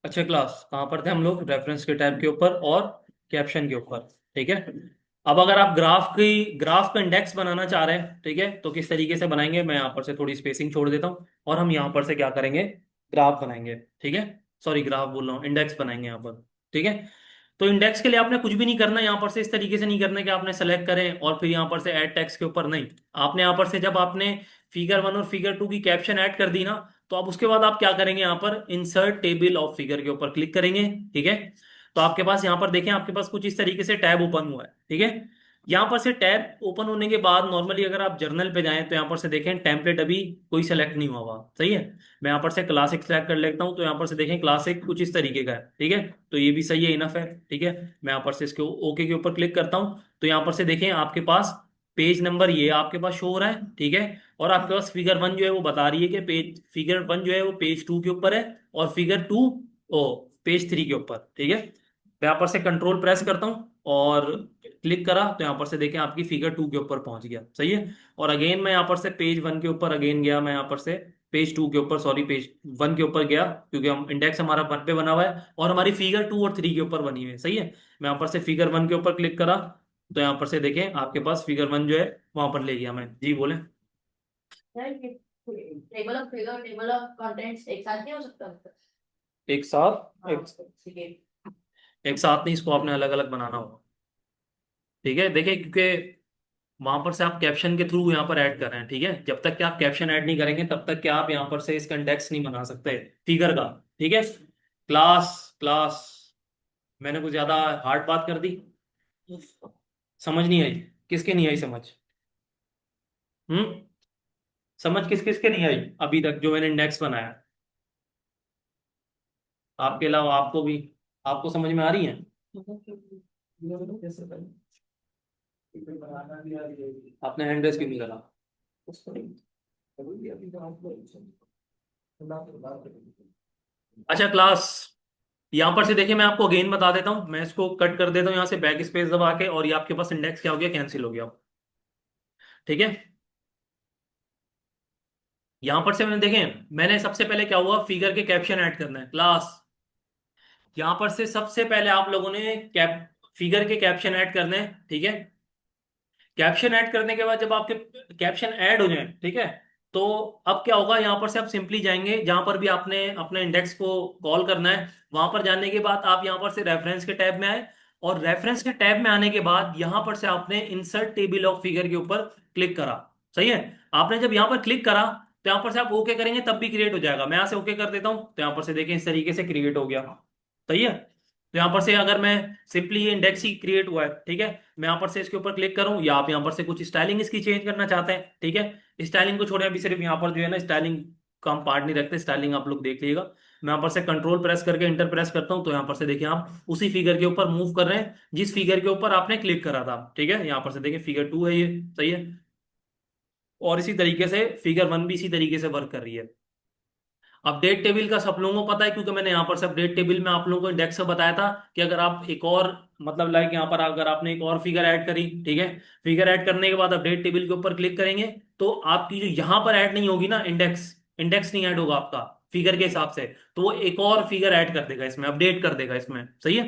अच्छा क्लास कहाँ पर थे हम लोग? रेफरेंस के टैब के ऊपर और कैप्शन के ऊपर। ठीक है। अब अगर आप ग्राफ का इंडेक्स बनाना चाह रहे हैं, ठीक है, तो किस तरीके से बनाएंगे? मैं यहाँ पर से थोड़ी स्पेसिंग छोड़ देता हूँ और हम यहाँ पर से क्या करेंगे? ग्राफ बनाएंगे। ठीक है। सॉरी, ग्राफ बोल रहा हूँ, इंडेक्स बनाएंगे यहाँ पर। ठीक है। तो इंडेक्स के लिए आपने कुछ भी नहीं करना यहाँ पर से, इस तरीके से नहीं करना कि आपने सेलेक्ट करें और फिर यहाँ पर से ऐड टेक्स्ट के ऊपर, नहीं। आपने यहाँ पर से जब आपने फिगर 1 और फिगर 2 की कैप्शन ऐड कर दी ना, तो अब उसके बाद आप क्या करेंगे? यहाँ पर इंसर्ट टेबल ऑफ फिगर के ऊपर क्लिक करेंगे। ठीक है। तो आपके पास यहाँ पर देखें, आपके पास कुछ इस तरीके से टैब ओपन हुआ है। ठीक है। यहाँ पर से टैब ओपन होने के बाद नॉर्मली अगर आप जर्नल पे जाएं तो यहाँ पर से देखें टेम्पलेट अभी कोई सेलेक्ट नहीं हुआ हुआ, सही है। मैं यहाँ पर से क्लासिक सेलेक्ट कर लेता हूँ, तो यहाँ पर से देखें क्लासिक कुछ इस तरीके का है। ठीक है। तो ये भी सही है, इनफ है। ठीक है। मैं यहाँ पर से इसके ओके के ऊपर क्लिक करता हूँ, तो यहाँ पर से देखें आपके पास पेज नंबर ये आपके पास शो हो रहा है। ठीक है। और आपके पास फिगर 1 जो है वो बता रही है कि फिगर 1 जो है वो पेज 2 के ऊपर है, और फिगर 2 ओ पेज 3 के ऊपर। ठीक है। मैं यहाँ पर से कंट्रोल प्रेस करता हूँ और क्लिक करा, तो यहाँ पर से देखें आपकी फिगर 2 के ऊपर पहुंच गया, सही है। और अगेन मैं यहाँ पर से पेज 1 के ऊपर अगेन गया, मैं यहाँ पर से पेज 2 के ऊपर, सॉरी, पेज 1 के ऊपर गया, क्योंकि हम इंडेक्स हमारा 1 पे बना हुआ है और हमारी फिगर 2 और 3 के ऊपर बनी हुई है, सही है। मैं यहाँ पर से फिगर 1 के ऊपर क्लिक करा, तो यहाँ पर से देखें आपके पास फिगर 1 जो है वहां पर ले गया मैं। जी बोले। Table of figure, table of contents एक साथ नहीं हो सकता मतलब? एक साथ हाँ, एक, ठीक है। एक साथ नहीं, इसको आपने अलग अलग बनाना होगा। ठीक है। देखिए, क्योंकि वहां पर से आप कैप्शन के थ्रू यहाँ पर ऐड कर रहे हैं। ठीक है। जब तक कि आप कैप्शन ऐड नहीं करेंगे तब तक कि आप यहाँ पर से इसका इंडेक्स नहीं बना सकते फिगर का। ठीक है। क्लास क्लास मैंने कुछ ज्यादा हार्ड बात कर दी? समझ नहीं आई? किसके नहीं आई समझ? हम्म। समझ किस किस के नहीं आई अभी तक जो मैंने इंडेक्स बनाया? आपके अलावा आपको भी, आपको समझ में आ रही है? आपने हैंड रेस क्यों नहीं करा? अच्छा क्लास, यहाँ पर से देखिए मैं आपको अगेन बता देता हूँ, मैं इसको कट कर देता हूँ यहाँ से बैक स्पेस दबा के, और ये आपके पास इंडेक्स क्या हो गया? कैंसिल हो गया। ठीक है। यहाँ पर से मैंने देखें, मैंने सबसे पहले क्या हुआ, फिगर के कैप्शन ऐड करना है क्लास। यहाँ पर से सबसे पहले आप लोगों ने कैप फिगर के कैप्शन ऐड करने हैं। ठीक है। कैप्शन ऐड करने के बाद जब आपके कैप्शन ऐड हो जाए, ठीक है, तो अब क्या होगा? यहाँ पर से आप सिंपली जाएंगे जहां पर भी आपने अपने इंडेक्स को कॉल करना है, वहां पर जाने के बाद आप यहाँ पर से रेफरेंस के टैब में आए, और रेफरेंस के टैब में आने के बाद यहाँ पर से आपने इंसर्ट टेबल ऑफ फिगर के ऊपर क्लिक करा, सही है। आपने जब यहाँ पर क्लिक करा, तो यहाँ पर से आप ओके करेंगे तब भी क्रिएट हो जाएगा। मैं यहाँ से ओके कर देता हूँ, तो यहाँ पर से देखें इस तरीके से क्रिएट हो गया, सही है। तो यहाँ पर से अगर मैं सिंपली ये इंडेक्स ही क्रिएट हुआ है, ठीक है, मैं यहाँ पर से इसके ऊपर क्लिक करूँ, या आप यहाँ पर से कुछ स्टाइलिंग इसकी चेंज करना चाहते हैं, ठीक है, स्टाइलिंग को छोड़े अभी सिर्फ यहाँ पर जो है ना स्टाइलिंग का हम पार्ट नहीं रखते, स्टाइलिंग आप लोग देख लीजिएगा। मैं यहाँ पर से कंट्रोल प्रेस करके इंटर प्रेस करता हूँ, तो यहाँ पर से देखिए आप उसी फिगर के ऊपर मूव कर रहे हैं जिस फिगर के ऊपर आपने क्लिक करा था। ठीक है। यहाँ पर से देखिए फिगर 2 है ये, सही है। और इसी तरीके से फिगर 1 भी इसी तरीके से वर्क कर रही है। अपडेट टेबल का सब लोगों को पता है, क्योंकि मैंने यहाँ पर से अपडेट टेबल में आप लोगों को इंडेक्स में बताया था कि अगर आप एक और, मतलब लाइक यहाँ पर अगर आपने एक और फिगर ऐड करी, ठीक है, फिगर ऐड करने के बाद अपडेट टेबल के ऊपर क्लिक करेंगे, तो आपकी जो यहाँ पर ऐड नहीं होगी ना इंडेक्स, इंडेक्स नहीं ऐड होगा आपका फिगर के हिसाब से, तो वो एक और फिगर ऐड कर देगा इसमें, अपडेट कर देगा इसमें, सही है।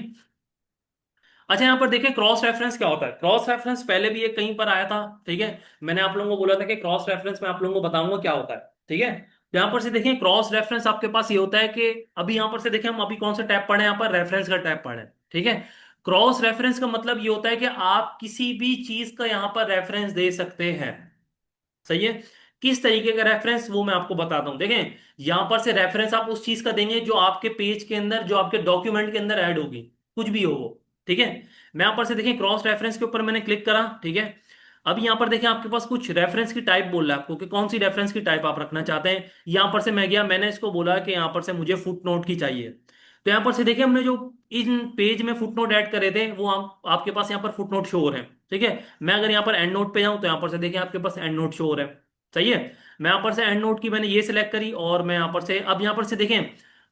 अच्छा, यहाँ पर देखिए क्रॉस रेफरेंस क्या होता है? क्रॉस रेफरेंस पहले भी ये कहीं पर आया था, ठीक है। मैंने आप लोगों को बोला था कि क्रॉस रेफरेंस में आप लोगों को बताऊंगा क्या होता है, ठीक है। तो यहाँ पर से देखिए क्रॉस रेफरेंस आपके पास ये होता है कि अभी यहाँ पर से देखिए हम अभी कौन सा टैब पढ़े हैं, यहाँ पर रेफरेंस का टैब पढ़े हैं, ठीक है। क्रॉस रेफरेंस का मतलब ये होता है कि आप किसी भी चीज का यहाँ पर रेफरेंस दे सकते हैं, सही है। किस तरीके का रेफरेंस वो मैं आपको बताता हूं, देखें। यहां पर से रेफरेंस आप उस चीज का देंगे जो आपके पेज के अंदर, जो आपके डॉक्यूमेंट के अंदर ऐड होगी, कुछ भी हो वो, ठीक है। मैं यहां पर से देखें क्रॉस रेफरेंस के ऊपर मैंने क्लिक करा, ठीक है। अब यहां पर देखें आपके पास कुछ रेफरेंस की टाइप बोल रहा है आपको कि कौन सी रेफरेंस की टाइप आप रखना चाहते हैं। यहां पर से मैं गया, मैंने इसको बोला कि यहां पर से मुझे फुट नोट की चाहिए। तो यहां पर से देखिए हमने जो इन पेज में फुट नोट ऐड करे थे वो आपके पास यहाँ पर फुट नोट शो हो रहे हैं, ठीक है। मैं अगर यहाँ पर एंड नोट पे जाऊं तो यहाँ पर से देखिए आपके पास एंड नोट शो हो रहे हैं, सही है। मैं यहाँ पर से एंड नोट की मैंने ये सिलेक्ट करी, और मैं यहाँ पर से अब यहाँ पर से देखें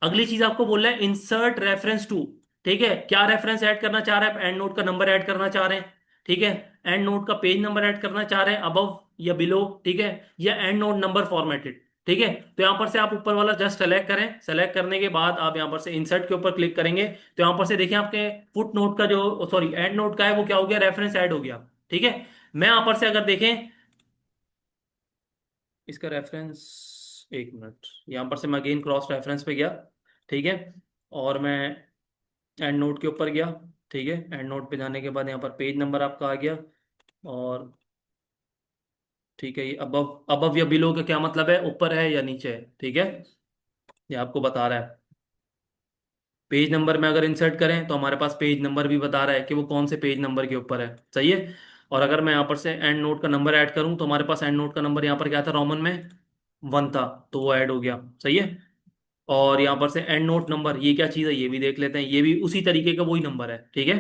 अगली चीज आपको बोल रहा है इंसर्ट रेफरेंस टू, ठीक है। क्या रेफरेंस ऐड करना चाह रहे हैं आप? एंड नोट का नंबर ऐड करना चाह रहे हैं, ठीक है। एंड नोट का पेज नंबर ऐड करना चाह रहे हैं, अबव या बिलो, ठीक है, या एंड नोट नंबर फॉर्मेटेड, ठीक है। तो यहाँ पर से आप ऊपर वाला जस्ट सेलेक्ट करें, सेलेक्ट करने के बाद आप यहाँ पर से इंसर्ट के ऊपर क्लिक करेंगे तो यहाँ पर से देखिए आपके फुट नोट का जो, सॉरी एंड नोट का है, वो क्या हो गया, रेफरेंस ऐड हो गया। ठीक है। मैं यहाँ पर से अगर देखें इसका रेफरेंस, एक मिनट, यहाँ पर से मैं अगेन क्रॉस रेफरेंस पे गया। ठीक है। और मैं एंड नोट के ऊपर गया। ठीक है। एंड नोट पे जाने के बाद यहाँ पर पेज नंबर आपका आ गया। और ठीक है, ये अबव, अबव या बिलो का क्या मतलब है, ऊपर है या नीचे है। ठीक है। ये आपको बता रहा है। पेज नंबर में अगर इंसर्ट करें तो हमारे पास पेज नंबर भी बता रहा है कि वो कौन से पेज नंबर के ऊपर है। सही है। और अगर मैं यहाँ पर से एंड नोट का नंबर ऐड करूँ तो हमारे पास एंड नोट का नंबर यहाँ पर क्या था, रोमन में 1 था, तो वो ऐड हो गया। सही है। और यहाँ पर से एंड नोट नंबर, ये क्या चीज़ है ये भी देख लेते हैं, ये भी उसी तरीके का वही नंबर है। ठीक है।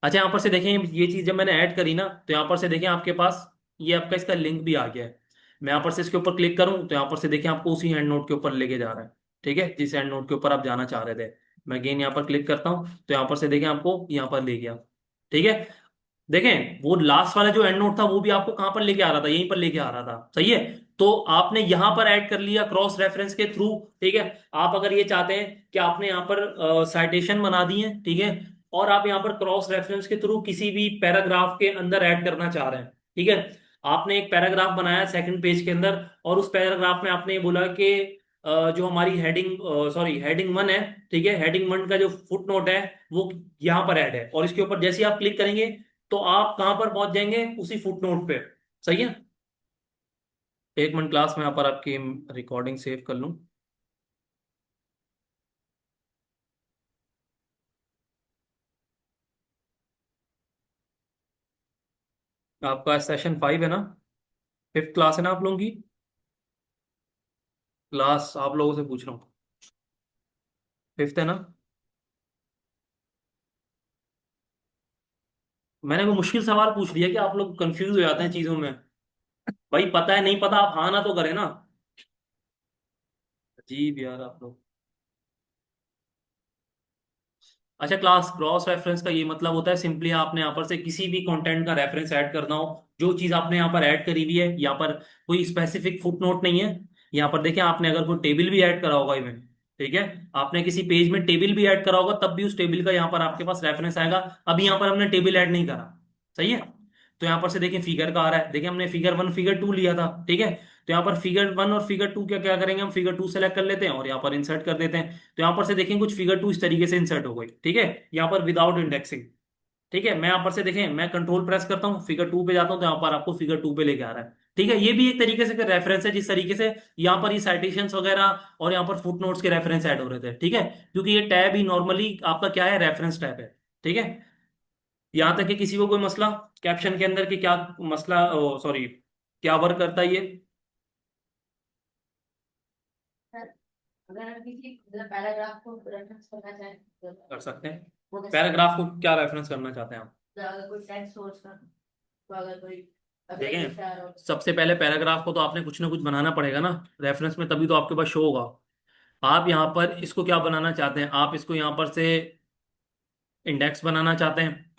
अच्छा, यहाँ पर से देखें ये चीज़ जब मैंने ऐड करी ना, तो यहाँ पर से देखें आपके पास ये आपका इसका लिंक भी आ गया है। मैं यहाँ पर से इसके ऊपर क्लिक करूँ तो यहाँ पर से देखें आपको उसी हैंड नोट के ऊपर लेके जा रहा है। ठीक है, जिस हैंड नोट के ऊपर आप जाना चाह रहे थे। मैं अगेन यहाँ पर क्लिक करता हूँ तो यहाँ पर से देखें आपको यहाँ पर ले गया। ठीक है। देखें वो लास्ट वाला जो एंड नोट था वो भी आपको कहाँ पर लेके आ रहा था, यहीं पर लेके आ रहा था। सही है। तो आपने यहां पर ऐड कर लिया क्रॉस रेफरेंस के थ्रू। ठीक है। आप अगर ये चाहते हैं कि आपने यहाँ पर साइटेशन बना दी है, ठीक है, और आप यहाँ पर क्रॉस रेफरेंस के थ्रू किसी भी पैराग्राफ के अंदर ऐड करना चाह रहे हैं। ठीक है। आपने एक पैराग्राफ बनाया सेकंड पेज के अंदर, और उस पैराग्राफ में आपने ये बोला कि जो हमारी हेडिंग, सॉरी हेडिंग 1 है, ठीक है, हेडिंग 1 का जो फुट नोट है वो यहाँ पर ऐड है, और इसके ऊपर जैसे ही आप क्लिक करेंगे तो आप कहां पर पहुंच जाएंगे, उसी फुटनोट पे। सही है। एक मिनट, क्लास में यहाँ पर आपकी रिकॉर्डिंग सेव कर लूं। आपका सेशन 5 है ना, 5th क्लास है ना आप लोगों की? क्लास आप लोगों से पूछ रहा हूँ, 5th है ना? मैंने वो मुश्किल सवाल पूछ लिया कि आप लोग कंफ्यूज हो जाते हैं चीजों में। भाई पता है नहीं पता, आप हाँ ना तो करें ना। अजीब यार आप लोग। अच्छा, क्लास क्रॉस रेफरेंस का ये मतलब होता है सिंपली आपने यहाँ पर से किसी भी कंटेंट का रेफरेंस ऐड करना हो, जो चीज आपने यहाँ पर ऐड करी हुई है, यहाँ पर कोई स्पेसिफिक फुटनोट नहीं है। यहाँ पर देखिए आपने अगर कोई टेबल भी ऐड करा होगा इवन, ठीक है, आपने किसी पेज में टेबल भी ऐड करा होगा तब भी उस टेबल का यहाँ पर आपके पास रेफरेंस आएगा। अभी यहाँ पर हमने टेबल ऐड नहीं करा। सही है। तो यहाँ पर से देखिए फिगर का आ रहा है, देखिए हमने फिगर 1 फिगर 2 लिया था। ठीक है। तो यहाँ पर फिगर 1 और फिगर 2 क्या क्या करेंगे, हम फिगर 2 सेलेक्ट कर लेते हैं और यहाँ पर इंसर्ट कर देते हैं। तो यहाँ पर से देखें कुछ फिगर 2 इस तरीके से इंसर्ट हो गई। ठीक है। यहाँ पर विदाउट इंडेक्सिंग। ठीक है। मैं यहाँ पर से देखें, मैं कंट्रोल प्रेस करता हूँ, फिगर 2 पे जाता हूँ तो यहाँ पर आपको फिगर 2 पे लेके आ रहा है। ठीक है। ये भी एक तरीके से रेफरेंस है, जिस तरीके से यहाँ पर ये साइटेशंस वगैरह और यहाँ पर फुट नोट्स के रेफरेंस ऐड हो रहे थे। ठीक है। क्योंकि ये टैब ही नॉर्मली आपका क्या है, रेफरेंस टैब है। ठीक है। यहाँ तक कि किसी को कोई मसला कैप्शन के अंदर कि क्या मसला, सॉरी, क्या वर्क करता है ये? सर, अगर हम किसी मतलब पैराग्राफ को रेफरेंस करना चाहें तो कर सकते हैं। वो कैसे करें? पैराग्राफ को क्या रेफरेंस करना चाहते हैं आप? तो अगर कोई टेक्स्ट हो उसका, तो अगर कोई अगले देखें, पेज पे आ रहा हो। सबसे पहले पैराग्राफ को तो आपने कुछ ना कुछ बनाना पड़ेगा ना रेफरेंस में, तभी तो आपके पास शो होगा। आप यहाँ पर इसको क्या बनाना चाहते हैं, आप इसको यहाँ पर से इंडेक्स बनाना चाहते हैं,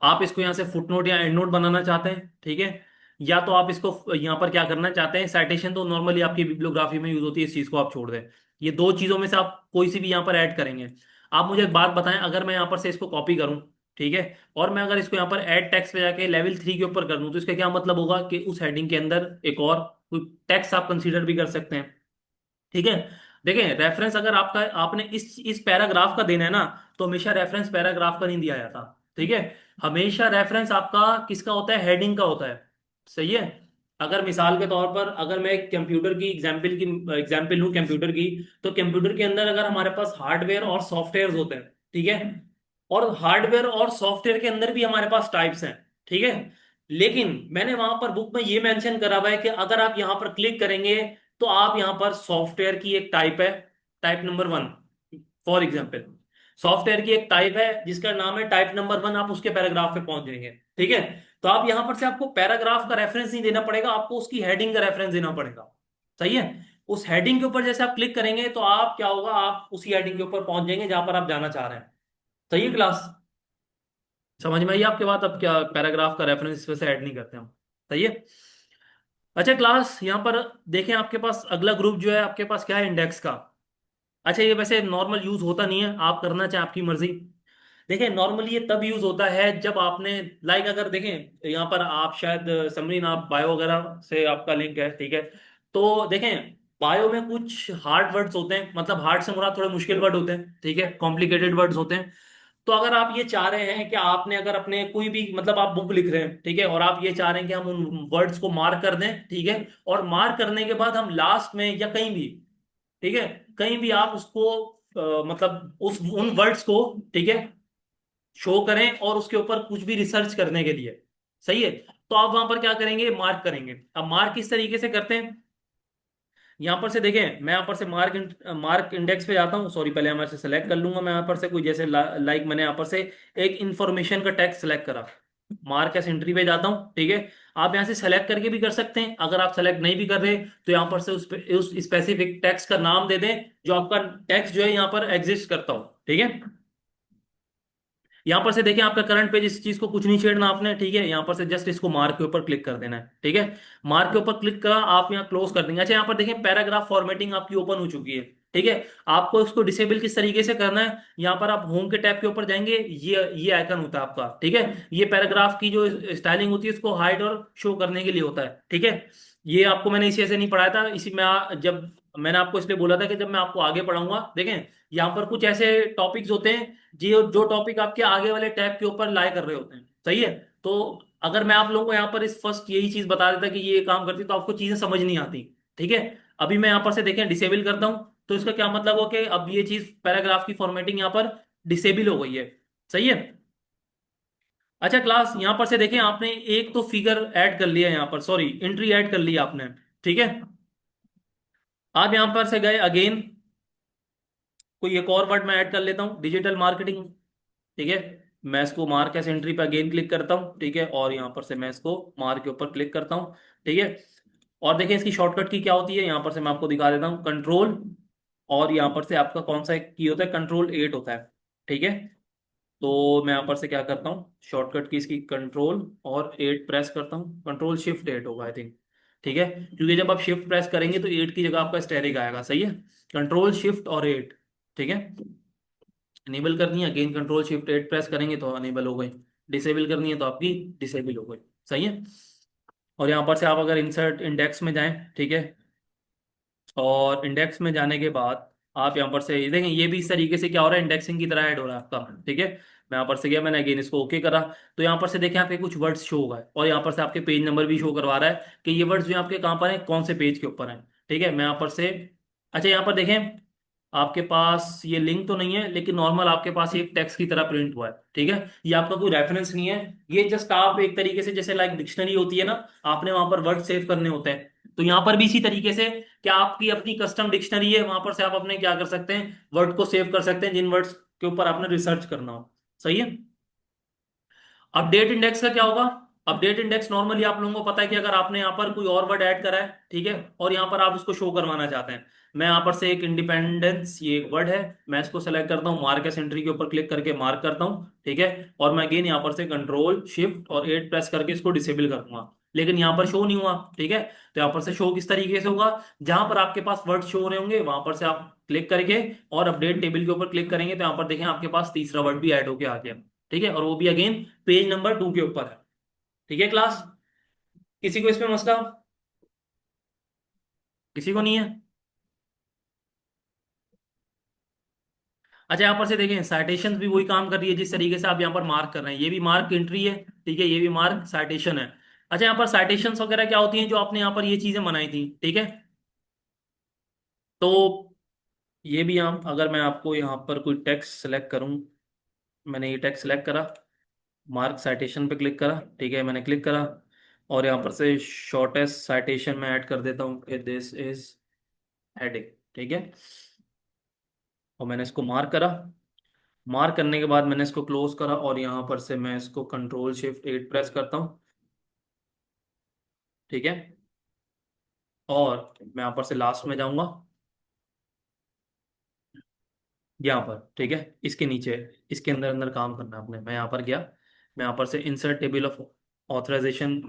आप इसको यहाँ से फुटनोट या एंड नोट बनाना चाहते हैं। ठीक है। या तो आप इसको यहाँ पर क्या करना चाहते हैं, साइटेशन तो नॉर्मली आपकी बिब्लियोग्राफी में यूज होती है, इस चीज को आप छोड़ दें। ये दो चीजों में से आप कोई सी भी यहाँ पर ऐड करेंगे। आप मुझे एक बात बताएं, अगर मैं यहाँ पर से इसको कॉपी करूँ, ठीक है, और मैं अगर इसको यहाँ पर ऐड टेक्स्ट पे जाके लेवल 3 के ऊपर कर दूं, तो इसका क्या मतलब होगा कि उस हेडिंग के अंदर एक और कोई टेक्स्ट आप कंसीडर भी कर सकते हैं। ठीक है। देखें, रेफरेंस अगर आपका आपने इस पैराग्राफ का देना है ना, तो हमेशा रेफरेंस पैराग्राफ का नहीं दिया जाता। ठीक है। हमेशा रेफरेंस आपका किसका होता है, हेडिंग का होता है। सही है। अगर मिसाल के तौर पर अगर मैं कंप्यूटर की एग्जांपल लूं कंप्यूटर की, तो कंप्यूटर के अंदर अगर हमारे पास हार्डवेयर और सॉफ्टवेयर होते हैं, ठीक है, और हार्डवेयर और सॉफ्टवेयर के अंदर भी हमारे पास टाइप्स हैं। ठीक है। लेकिन मैंने वहां पर बुक में ये मेंशन करा हुआ है कि अगर आप यहां पर क्लिक करेंगे तो आप यहां पर सॉफ्टवेयर की एक टाइप है, type number 1, for example software की एक टाइप है जिसका नाम है टाइप नंबर 1, आप उसके पैराग्राफ पे पहुंच जाएंगे। ठीक है। तो आप यहां पर से आपको पैराग्राफ का रेफरेंस नहीं देना पड़ेगा, आपको उसकी हेडिंग का रेफरेंस देना पड़ेगा। सही है। उस हेडिंग के ऊपर जैसे आप क्लिक करेंगे तो आप क्या होगा, आप उसी हेडिंग के ऊपर पहुंच जाएंगे जहां पर आप जाना चाह रहे हैं। सही है क्लास? समझ में आई आपके बात? अब क्या पैराग्राफ का रेफरेंस इस वजह से ऐड नहीं करते हम। सही है। अच्छा क्लास, यहाँ पर देखें आपके पास अगला ग्रुप जो है आपके पास क्या है, इंडेक्स का। अच्छा ये वैसे नॉर्मल यूज होता नहीं है, आप करना चाहें आपकी मर्जी। देखें नॉर्मली ये तब यूज होता है जब आपने, लाइक अगर देखें यहाँ पर आप शायद समरीन आप बायो वगैरह से आपका लिंक है, ठीक है। तो देखें बायो में कुछ हार्ड वर्ड्स होते हैं, मतलब हार्ड से मुराद थोड़े मुश्किल वर्ड होते हैं, ठीक है, कॉम्प्लिकेटेड वर्ड्स होते हैं। तो अगर आप ये चाह रहे हैं कि आपने अगर अपने कोई भी मतलब आप बुक लिख रहे हैं, ठीक है, और आप ये चाह रहे हैं कि हम उन वर्ड्स को मार्क कर दें, ठीक है, और मार्क करने के बाद हम लास्ट में या कहीं भी, ठीक है, कहीं भी आप उसको मतलब उस उन वर्ड्स को, ठीक है, शो करें और उसके ऊपर कुछ भी रिसर्च करने के लिए, सही है। तो आप वहां पर क्या करेंगे, मार्क करेंगे। अब मार्क किस तरीके से करते हैं, यहाँ पर से देखें, मैं यहाँ पर से मार्क इंडेक्स पे जाता हूँ, सॉरी पहले हमारे से सेलेक्ट कर लूंगा मैं यहाँ पर से कोई, जैसे लाइक मैंने यहाँ पर से एक इंफॉर्मेशन का टेक्स्ट सेलेक्ट करा, मार्क एस एंट्री पे जाता हूँ, ठीक है। आप यहाँ से सेलेक्ट करके भी कर सकते हैं, अगर आप सेलेक्ट नहीं भी कर रहे तो यहाँ पर से उस स्पेसिफिक टेक्स्ट का नाम दे दें जो आपका टेक्स्ट जो है यहाँ पर एग्जिस्ट करता हो, ठीक है। यहां पर से देखिए आपका करंट पेज, इस चीज को कुछ नहीं छेड़ना आपने, ठीक है। यहां पर से जस्ट इसको मार्क के ऊपर क्लिक कर देना है, ठीक है। मार्क के ऊपर क्लिक करा, आप यहाँ क्लोज कर देंगे। अच्छा यहाँ पर देखिए पैराग्राफ फॉर्मेटिंग आपकी ओपन हो चुकी है, ठीक है। आपको इसको डिसेबल किस तरीके से करना है, यहाँ पर आप होम के टैब के ऊपर जाएंगे, ये आइकन होता है आपका, ठीक है। ये पैराग्राफ की जो स्टाइलिंग होती है इसको हाइड और शो करने के लिए होता है, ठीक है। ये आपको मैंने इसी ऐसे नहीं पढ़ाया था, इसी में जब मैंने आपको इसलिए बोला था कि जब मैं आपको आगे पढ़ाऊंगा, देखें यहाँ पर कुछ ऐसे टॉपिक्स होते हैं जी, जो टॉपिक आपके आगे वाले टैब के ऊपर लाई कर रहे होते हैं, सही है। तो अगर मैं आप लोगों को यहाँ पर इस फर्स्ट यही चीज बता देता कि ये काम करती तो आपको चीजें समझ नहीं आती, ठीक है। अभी मैं यहाँ पर से देखें डिसेबल करता हूँ, तो इसका क्या मतलब हो कि अब ये चीज पैराग्राफ की फॉर्मेटिंग यहाँ पर डिसेबल हो गई है, सही है। अच्छा क्लास, यहाँ पर से देखें आपने एक तो फिगर ऐड कर लिया, यहाँ पर सॉरी एंट्री ऐड कर ली आपने, ठीक है। आप यहाँ पर से गए अगेन, कोई एक और वर्ड मैं ऐड कर लेता हूँ, डिजिटल मार्केटिंग, ठीक है। मैं इसको मार्क एस एंट्री पर अगेन क्लिक करता हूँ, ठीक है, और यहाँ पर से मैं इसको मार्क के ऊपर क्लिक करता हूँ, ठीक है। और देखिए इसकी शॉर्टकट की क्या होती है, यहाँ पर से मैं आपको दिखा देता हूँ, कंट्रोल, और यहाँ पर से आपका कौन सा की होता है, कंट्रोल 8 होता है, ठीक है। तो मैं यहाँ पर से क्या करता हूँ, शॉर्टकट की इसकी कंट्रोल और 8 प्रेस करता हूँ, कंट्रोल शिफ्ट 8 होगा आई थिंक, ठीक है, क्योंकि जब आप शिफ्ट प्रेस करेंगे तो 8 की जगह आपका स्टेरिक आएगा, सही है। कंट्रोल शिफ्ट और 8, ठीक है। इनेबल करनी है, अगेन कंट्रोल शिफ्ट 8 प्रेस करेंगे तो अनेबल हो गई, डिसेबल करनी है तो आपकी डिसेबल हो गई, सही है। और यहाँ पर से आप अगर इंसर्ट इंडेक्स में जाएं, ठीक है, और इंडेक्स में जाने के बाद आप यहाँ पर से ये देखें, ये भी इस तरीके से क्या हो रहा है, इंडेक्सिंग की तरह ऐड हो रहा है आपका, ठीक है। मैं यहाँ पर से गया, मैंने अगेन इसको ओके करा, तो यहाँ पर से देखें आपके कुछ वर्ड्स शो होगा और यहाँ पर से आपके पेज नंबर भी शो करवा रहा है कि ये वर्ड्स जो आपके कहाँ पर हैं, कौन से पेज के ऊपर हैं, ठीक है। मैं यहाँ पर से, अच्छा यहाँ पर देखें आपके पास ये लिंक तो नहीं है, लेकिन नॉर्मल आपके पास एक टेक्स्ट की तरह प्रिंट हुआ है, ठीक है। ये आपका कोई रेफरेंस नहीं है, ये जस्ट आप एक तरीके से जैसे लाइक डिक्शनरी होती है ना, आपने वहां पर वर्ड सेव करने होते हैं, तो यहाँ पर भी इसी तरीके से क्या आपकी अपनी कस्टम डिक्शनरी है, वहां पर से आप अपने क्या कर सकते हैं, वर्ड को सेव कर सकते हैं जिन वर्ड्स के ऊपर आपने रिसर्च करना हो, सही है। अपडेट इंडेक्स का क्या होगा, अपडेट इंडेक्स नॉर्मली आप लोगों को पता है कि अगर आपने यहाँ पर कोई और वर्ड ऐड करा है, ठीक है, और यहाँ पर आप उसको शो करवाना चाहते हैं। मैं यहाँ पर से एक इंडिपेंडेंस, ये एक वर्ड है, मैं इसको सेलेक्ट करता हूँ, मार्क एस एंट्री के ऊपर क्लिक करके मार्क करता हूँ, ठीक है। और मैं अगेन यहाँ पर से कंट्रोल शिफ्ट और 8 प्रेस करके इसको डिसेबल कर दूंगा, लेकिन यहाँ पर शो नहीं हुआ, ठीक है। तो यहाँ पर से शो किस तरीके से होगा, जहां पर आपके पास वर्ड शो हो रहे होंगे वहां पर से आप क्लिक करके और अपडेट टेबल के ऊपर क्लिक करेंगे तो यहाँ पर देखें आपके पास तीसरा वर्ड भी ऐड होके आ गया, ठीक है, और वो भी अगेन पेज नंबर 2 के ऊपर है, ठीक है क्लास। किसी को इसमें मसला, किसी को नहीं है। अच्छा यहाँ पर से देखें साइटेशन भी वही काम कर रही है जिस तरीके से आप यहाँ पर मार्क कर रहे हैं, ये भी मार्क एंट्री है, ठीक है, ये भी मार्क साइटेशन है। अच्छा यहाँ पर साइटेशंस वगैरह क्या होती हैं, जो आपने यहाँ पर ये चीजें बनाई थी, ठीक है। तो ये भी हम, अगर मैं आपको यहाँ पर कोई टेक्स्ट सेलेक्ट करूँ, मैंने ये टेक्स्ट सेलेक्ट करा, मार्क साइटेशन पे क्लिक करा, ठीक है, मैंने क्लिक करा, और यहाँ पर से शॉर्टेस्ट साइटेशन में ऐड कर देता हूँ कि दिस इज हेडिंग, ठीक है, और मैंने इसको मार्क करा। मार्क करने के बाद मैंने इसको क्लोज करा और यहाँ पर से मैं इसको कंट्रोल शिफ्ट 8 प्रेस करता हूँ, ठीक है। और मैं यहाँ पर से लास्ट में जाऊंगा, यहाँ पर, ठीक है, इसके नीचे, इसके अंदर अंदर काम करना है आपने। मैं यहाँ पर गया, मैं यहाँ पर से इंसर्ट टेबल ऑफ ऑथराइजेशन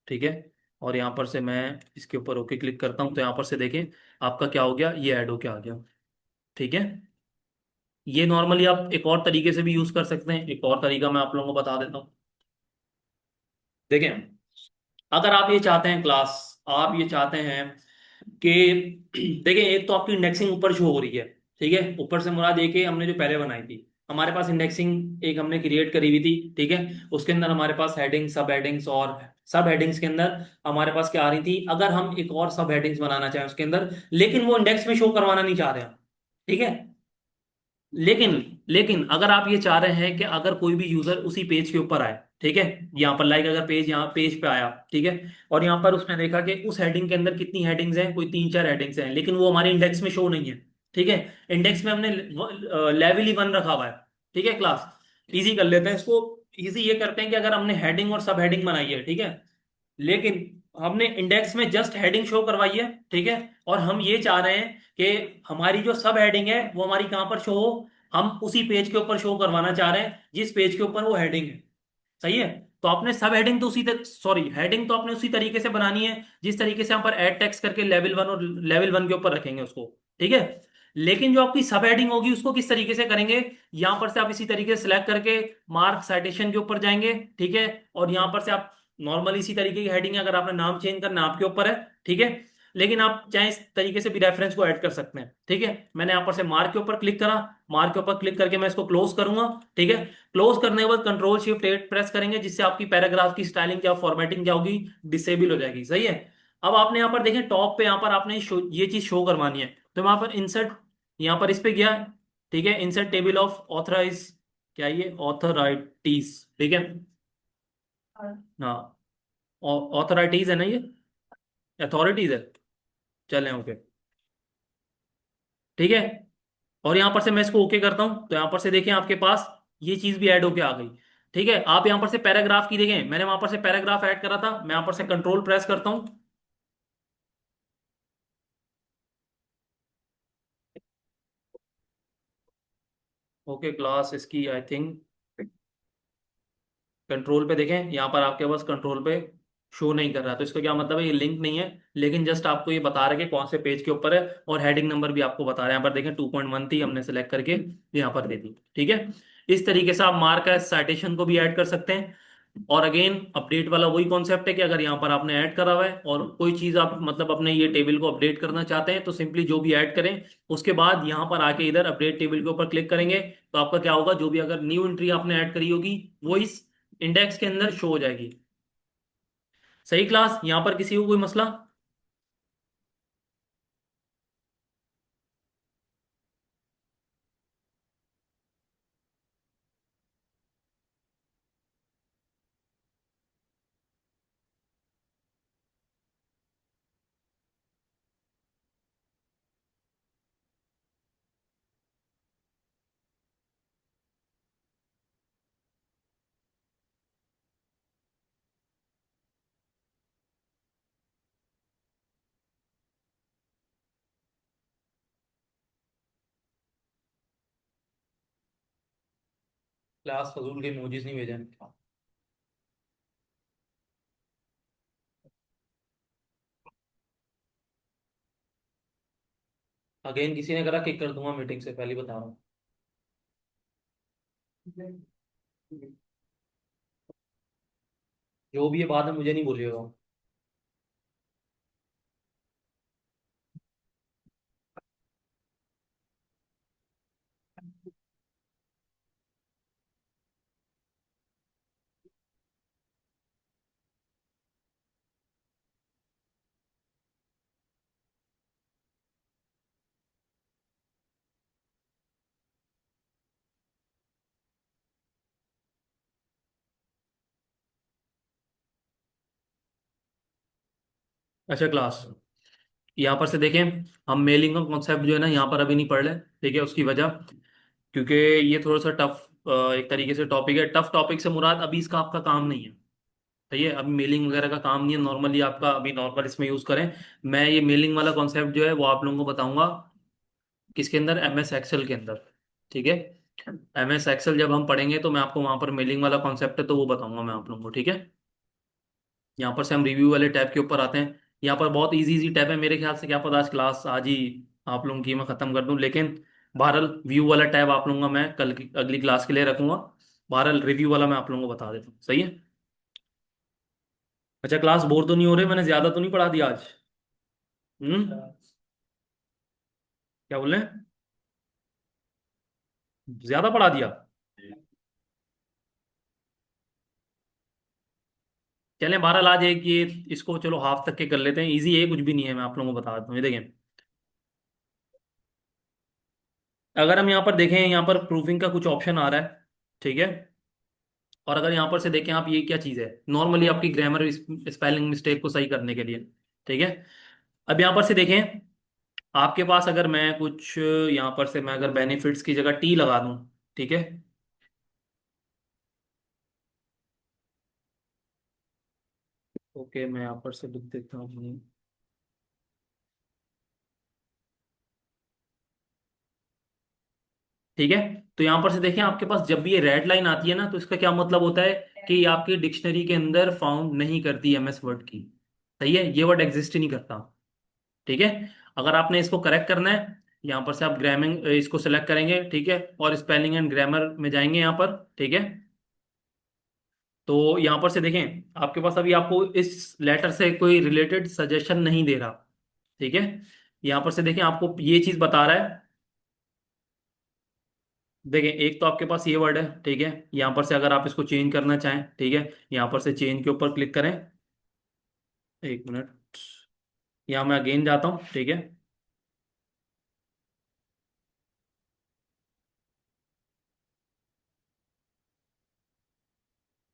ठीक है। और यहाँ पर से मैं इसके ऊपर ओके क्लिक करता हूँ, तो यहाँ पर से देखें आपका क्या हो गया, ये ऐड होके आ गया। ठीक है। ये नॉर्मली आप एक और तरीके से भी यूज कर सकते हैं, एक और तरीका मैं आप लोगों को बता देता हूँ। देखें, अगर आप ये चाहते हैं क्लास, आप ये चाहते हैं कि देखिए, एक तो आपकी इंडेक्सिंग ऊपर शो हो रही है। ठीक है, ऊपर से मुराद एक है, हमने जो पहले बनाई थी, हमारे पास इंडेक्सिंग एक हमने क्रिएट करी हुई थी। ठीक है, उसके अंदर हमारे पास हेडिंग, सब हेडिंग्स, और सब हेडिंग्स के अंदर हमारे पास क्या आ रही थी, अगर हम एक और सब हेडिंग्स बनाना चाहें उसके अंदर, लेकिन वो इंडेक्स में शो करवाना नहीं चाह रहे हैं। ठीक है। लेकिन लेकिन अगर आप ये चाह रहे हैं कि अगर कोई भी यूजर उसी पेज के ऊपर आए, ठीक है, यहाँ पर लाइक अगर पेज, यहाँ पेज पे आया, ठीक है, और यहाँ पर उसने देखा कि उस हेडिंग के अंदर कितनी हेडिंग्स हैं, कोई 3 4 हेडिंग्स हैं, लेकिन वो हमारे इंडेक्स में शो नहीं है। ठीक है, इंडेक्स में हमने लेवल ही 1 रखा हुआ है। ठीक है क्लास, इजी कर लेते हैं इसको। इजी ये करते हैं कि अगर हमने हेडिंग और सब हेडिंग बनाई है, ठीक है, लेकिन हमने इंडेक्स में जस्ट हेडिंग शो करवाई है, ठीक है, और हम ये चाह रहे हैं कि हमारी जो सब हेडिंग है वो हमारी कहां पर शो हो, हम उसी पेज के ऊपर शो करवाना चाह रहे हैं जिस पेज के ऊपर वो हेडिंग है। सही है। तो आपने सब हेडिंग तो उसी सॉरी, हेडिंग तो आपने उसी तरीके से बनानी है जिस तरीके से हम पर ऐड टेक्स्ट करके लेवल 1 और लेवल 1 के ऊपर रखेंगे उसको। ठीक है। लेकिन जो आपकी सब हेडिंग होगी उसको किस तरीके से करेंगे, यहां पर से आप इसी तरीके से सिलेक्ट करके मार्क साइटेशन के ऊपर जाएंगे। ठीक है, और यहां पर से आप नॉर्मल इसी तरीके की हेडिंग है, अगर आपने नाम चेंज करना आपके ऊपर है। ठीक है, लेकिन आप चाहे इस तरीके से भी रेफरेंस को ऐड कर सकते हैं। ठीक है, मैंने यहां पर से मार्क के ऊपर क्लिक करा, मार्क के ऊपर क्लिक करके मैं इसको क्लोज करूंगा। ठीक है, क्लोज करने के बाद कंट्रोल शिफ्ट 8 प्रेस करेंगे, जिससे आपकी पैराग्राफ की स्टाइलिंग क्या, फॉर्मेटिंग क्या होगी, डिसेबल हो जाएगी। सही है। अब आपने यहाँ पर देखें टॉप पे, यहाँ पर आपने ये चीज शो करवानी है, तो मैं यहाँ पर इंसर्ट, यहाँ पर इस पे गया। ठीक है, इंसर्ट टेबल ऑफ ऑथराइज, क्या ये ऑथराइटीज, ठीक है, हाँ, ऑथराइटीज है ना ये, अथॉरिटीज है, चलें ओके। ठीक है, और यहां पर से मैं इसको ओके करता हूं, तो यहां पर से देखें आपके पास ये चीज भी ऐड होके आ गई। ठीक है, आप यहां पर से पैराग्राफ की देखें, मैंने वहां पर से पैराग्राफ ऐड करा था, मैं यहां पर से कंट्रोल प्रेस करता हूं। ओके क्लास, इसकी आई थिंक कंट्रोल पे देखें, यहाँ पर आपके पास कंट्रोल पे शो नहीं कर रहा, तो इसका क्या मतलब है, ये लिंक नहीं है, लेकिन जस्ट आपको ये बता रहा है कि कौन से पेज के ऊपर है, और हेडिंग नंबर भी आपको बता रहा है। यहाँ पर देखें 2.1 थी, हमने सेलेक्ट करके यहाँ पर दे दी। ठीक है, इस तरीके से आप मार्क एज साइटेशन को भी ऐड कर सकते हैं। और अगेन अपडेट वाला वही कॉन्सेप्ट है कि अगर यहाँ पर आपने ऐड करा हुआ है और कोई चीज़ आप मतलब अपने ये टेबल को अपडेट करना चाहते हैं, तो सिंपली जो भी ऐड करें, उसके बाद यहाँ पर आके इधर अपडेट टेबल के ऊपर क्लिक करेंगे, तो आपका क्या होगा, जो भी अगर न्यू एंट्री आपने ऐड करी होगी वो इस इंडेक्स के अंदर शो हो जाएगी। सही क्लास, यहां पर किसी को कोई मसला? क्लास फजूल के इमोजीज नहीं भेजे। अगेन किसी ने करा, किक कर दूंगा मीटिंग से, पहले ही बता रहा हूँ। जो भी ये बात है मुझे नहीं बोलिएगा। अच्छा क्लास, यहाँ पर से देखें, हम मेलिंग का कॉन्सेप्ट जो है ना यहाँ पर अभी नहीं पढ़ रहे। ठीक है, उसकी वजह, क्योंकि ये थोड़ा सा टफ एक तरीके से टॉपिक है। टफ टॉपिक से मुराद अभी इसका आपका काम नहीं है। सही है, अभी मेलिंग वगैरह का काम नहीं है, नॉर्मली आपका अभी नॉर्मल इसमें यूज करें। मैं ये मेलिंग वाला कॉन्सेप्ट जो है वो आप लोगों को बताऊंगा किसके अंदर, एम एस एक्सेल के अंदर। ठीक है, एम एस एक्सेल जब हम पढ़ेंगे तो मैं आपको वहां पर मेलिंग वाला कॉन्सेप्ट है तो वो बताऊंगा मैं आप लोगों को। ठीक है। यहाँ पर से हम रिव्यू वाले टैब के ऊपर आते हैं। यहाँ पर बहुत इजी इजी टैब है, मेरे ख्याल से क्या पता आज क्लास आज ही आप लोगों की मैं ख़त्म कर दूं, लेकिन बहरहाल व्यू वाला टैब आप लोगों का मैं कल की अगली क्लास के लिए रखूंगा। बहरहाल रिव्यू वाला मैं आप लोगों को बता देता हूँ, सही है। अच्छा, क्लास बोर तो नहीं हो रही, मैंने ज़्यादा तो नहीं पढ़ा दिया आज? हम्म। क्या बोल रहे हैं? ज़्यादा पढ़ा दिया? चलें, बहरहाल आज एक ये इसको चलो हाफ तक के कर लेते हैं, इजी है, कुछ भी नहीं है, मैं आप लोगों को बता देता हूँ। ये देखें, अगर हम यहाँ पर देखें, यहाँ पर प्रूफिंग का कुछ ऑप्शन आ रहा है, ठीक है। और अगर यहाँ पर से देखें आप, ये क्या चीज़ है, नॉर्मली आपकी ग्रामर स्पेलिंग मिस्टेक को सही करने के लिए, ठीक है। अब यहाँ पर से देखें, आपके पास अगर मैं कुछ यहाँ पर से मैं अगर बेनिफिट्स की जगह टी लगा दूं, ठीक है। ओके, मैं यहाँ पर से लिख देता हूँ, ठीक है। तो यहाँ पर से देखें, आपके पास जब भी ये रेड लाइन आती है ना, तो इसका क्या मतलब होता है कि ये आपकी डिक्शनरी के अंदर फाउंड नहीं करती एमएस वर्ड की। सही है, ये वर्ड एग्जिस्ट ही नहीं करता, ठीक है। अगर आपने इसको करेक्ट करना है, यहाँ पर से आप ग्रामिंग इसको सेलेक्ट करेंगे, ठीक है, और स्पेलिंग एंड ग्रामर में जाएंगे यहाँ पर, ठीक है। तो यहाँ पर से देखें, आपके पास अभी आपको इस लेटर से कोई रिलेटेड सजेशन नहीं दे रहा, ठीक है। यहाँ पर से देखें, आपको ये चीज बता रहा है। देखें, एक तो आपके पास ये वर्ड है, ठीक है। यहाँ पर से अगर आप इसको चेंज करना चाहें, ठीक है, यहाँ पर से चेंज के ऊपर क्लिक करें। एक मिनट, यहाँ मैं अगेन जाता हूँ, ठीक है।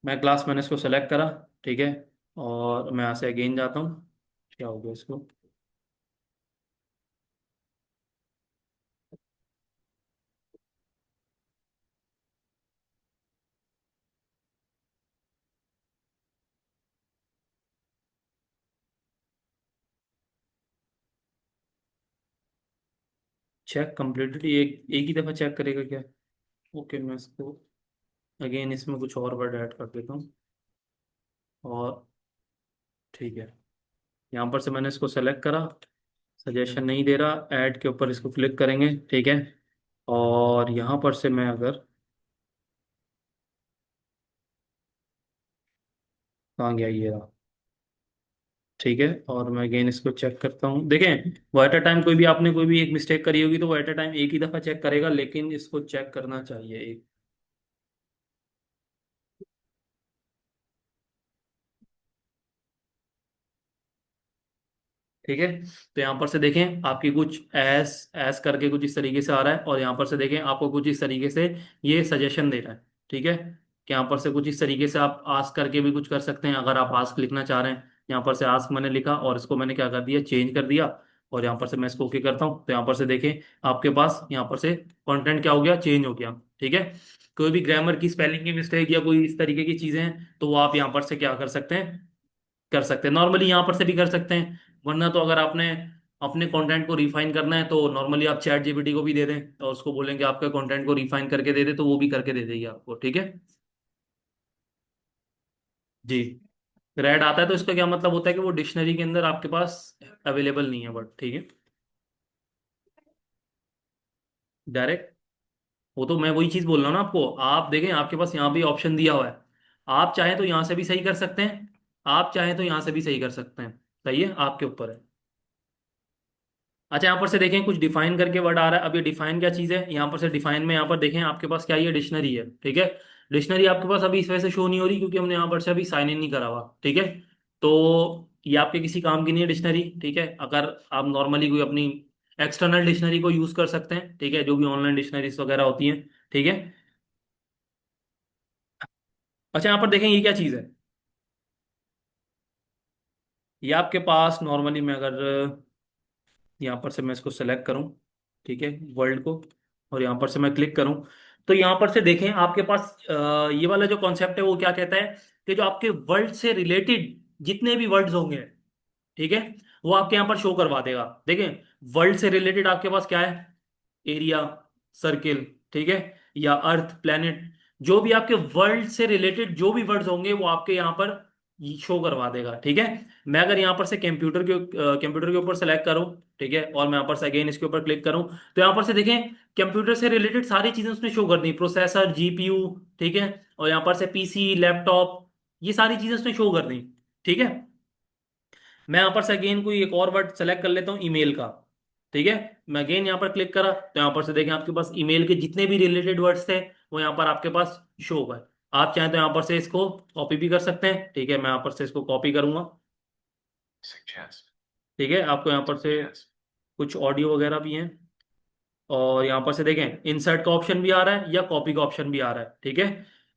मैं क्लास मैंने इसको सेलेक्ट करा, ठीक है। और मैं यहाँ से अगेन जाता हूँ, क्या हो गया इसको, चेक कम्प्लीटली, एक एक ही दफ़ा चेक करेगा क्या? ओके, मैं इसको अगेन इसमें कुछ और वर्ड ऐड कर देता हूँ। और ठीक है, यहाँ पर से मैंने इसको सेलेक्ट करा, सजेशन नहीं दे रहा, ऐड के ऊपर इसको क्लिक करेंगे, ठीक है। और यहाँ पर से मैं अगर, कहाँ गया ये रहा, ठीक है। और मैं अगेन इसको चेक करता हूँ, देखें वो एट अ टाइम कोई भी आपने कोई भी एक मिस्टेक करी होगी तो वो एट अ टाइम एक ही दफ़ा चेक करेगा, लेकिन इसको चेक करना चाहिए एक, ठीक है। तो यहाँ पर से देखें, आपकी कुछ एस एस करके कुछ इस तरीके से आ रहा है, और यहाँ पर से देखें आपको कुछ इस तरीके से ये सजेशन दे रहा है, ठीक है। कि यहाँ पर से कुछ इस तरीके से आप आस्क करके भी कुछ कर सकते हैं, अगर आप आस्क लिखना चाह रहे हैं। यहाँ पर से आस्क मैंने लिखा और इसको मैंने क्या कर दिया, चेंज कर दिया। और यहाँ पर से मैं इसको ओके करता हूँ, तो यहाँ पर से देखें, आपके पास यहाँ पर से कंटेंट क्या हो गया, चेंज हो गया, ठीक है। कोई भी ग्रामर की स्पेलिंग की मिस्टेक या कोई इस तरीके की चीज़ें हैं, तो वो आप यहाँ पर से क्या कर सकते हैं, कर सकते हैं, नॉर्मली यहाँ पर से भी कर सकते हैं। वरना तो अगर आपने अपने कंटेंट को रिफाइन करना है, तो नॉर्मली आप चैट जीपीटी को भी दे दें और उसको बोलेंगे आपके कंटेंट को रिफाइन करके दे दे, तो वो भी करके दे देगी आपको, ठीक है। जी, रेड आता है तो इसका क्या मतलब होता है कि वो डिक्शनरी के अंदर आपके पास अवेलेबल नहीं है वर्ड, ठीक है। डायरेक्ट, वो तो मैं वही चीज़ बोल रहा हूँ ना आपको, आप देखें आपके पास यहाँ भी ऑप्शन दिया हुआ है, आप चाहें तो यहाँ से भी सही कर सकते हैं, आप चाहें तो यहाँ से भी सही कर सकते हैं, सही है, आपके ऊपर है। अच्छा, यहाँ पर से देखें कुछ डिफाइन करके वर्ड आ रहा है, अब ये डिफाइन क्या चीज़ है, यहाँ पर से डिफाइन में यहाँ पर देखें आपके पास क्या, ये डिक्शनरी है, ठीक है। डिक्शनरी आपके पास अभी इस वजह से शो नहीं हो रही क्योंकि हमने यहाँ पर से अभी साइन इन नहीं करा हुआ, ठीक है। तो ये आपके किसी काम की नहीं है डिक्शनरी, ठीक है। अगर आप नॉर्मली कोई अपनी एक्सटर्नल डिक्शनरी को यूज़ कर सकते हैं, ठीक है, जो भी ऑनलाइन डिक्शनरीज वगैरह होती हैं, ठीक है। अच्छा, यहाँ पर देखें ये क्या चीज़ है, ये आपके पास नॉर्मली मैं अगर यहाँ पर से मैं इसको सेलेक्ट करूँ, ठीक है, वर्ल्ड को, और यहाँ पर से मैं क्लिक करूँ, तो यहाँ पर से देखें आपके पास ये वाला जो कॉन्सेप्ट है वो क्या कहता है कि जो आपके वर्ल्ड से रिलेटेड जितने भी वर्ड्स होंगे, ठीक है, वो आपके यहाँ पर शो करवा देगा। देखें, वर्ल्ड से रिलेटेड आपके पास क्या है, एरिया, सर्किल, ठीक है, या अर्थ, प्लेनेट, जो भी आपके वर्ल्ड से रिलेटेड जो भी वर्ड्स होंगे वो आपके यहाँ पर शो करवा देगा, ठीक है। मैं अगर यहाँ पर से कंप्यूटर के ऊपर सेलेक्ट करूँ, ठीक है, और मैं यहाँ पर से अगेन इसके ऊपर क्लिक करूँ, तो यहाँ पर से देखें कंप्यूटर से रिलेटेड सारी चीजें उसने शो कर दी, प्रोसेसर, जीपीयू, ठीक है, और यहाँ पर से पीसी, लैपटॉप, ये सारी चीजें उसने शो कर दी, ठीक है। मैं यहाँ पर से अगेन कोई एक और वर्ड सेलेक्ट कर लेता हूँ, ईमेल का, ठीक है। मैं अगेन यहाँ पर क्लिक करा तो यहाँ पर से देखें आपके पास ईमेल के जितने भी रिलेटेड वर्ड्स थे वो यहाँ पर आपके पास शो हुआ है। आप चाहें तो यहाँ पर से इसको कॉपी भी कर सकते हैं, ठीक है। मैं यहाँ पर से इसको कॉपी करूंगा, ठीक है। आपको यहाँ पर से कुछ ऑडियो वगैरह भी हैं, और यहाँ पर से देखें इंसर्ट का ऑप्शन भी आ रहा है या कॉपी का ऑप्शन भी आ रहा है, ठीक है।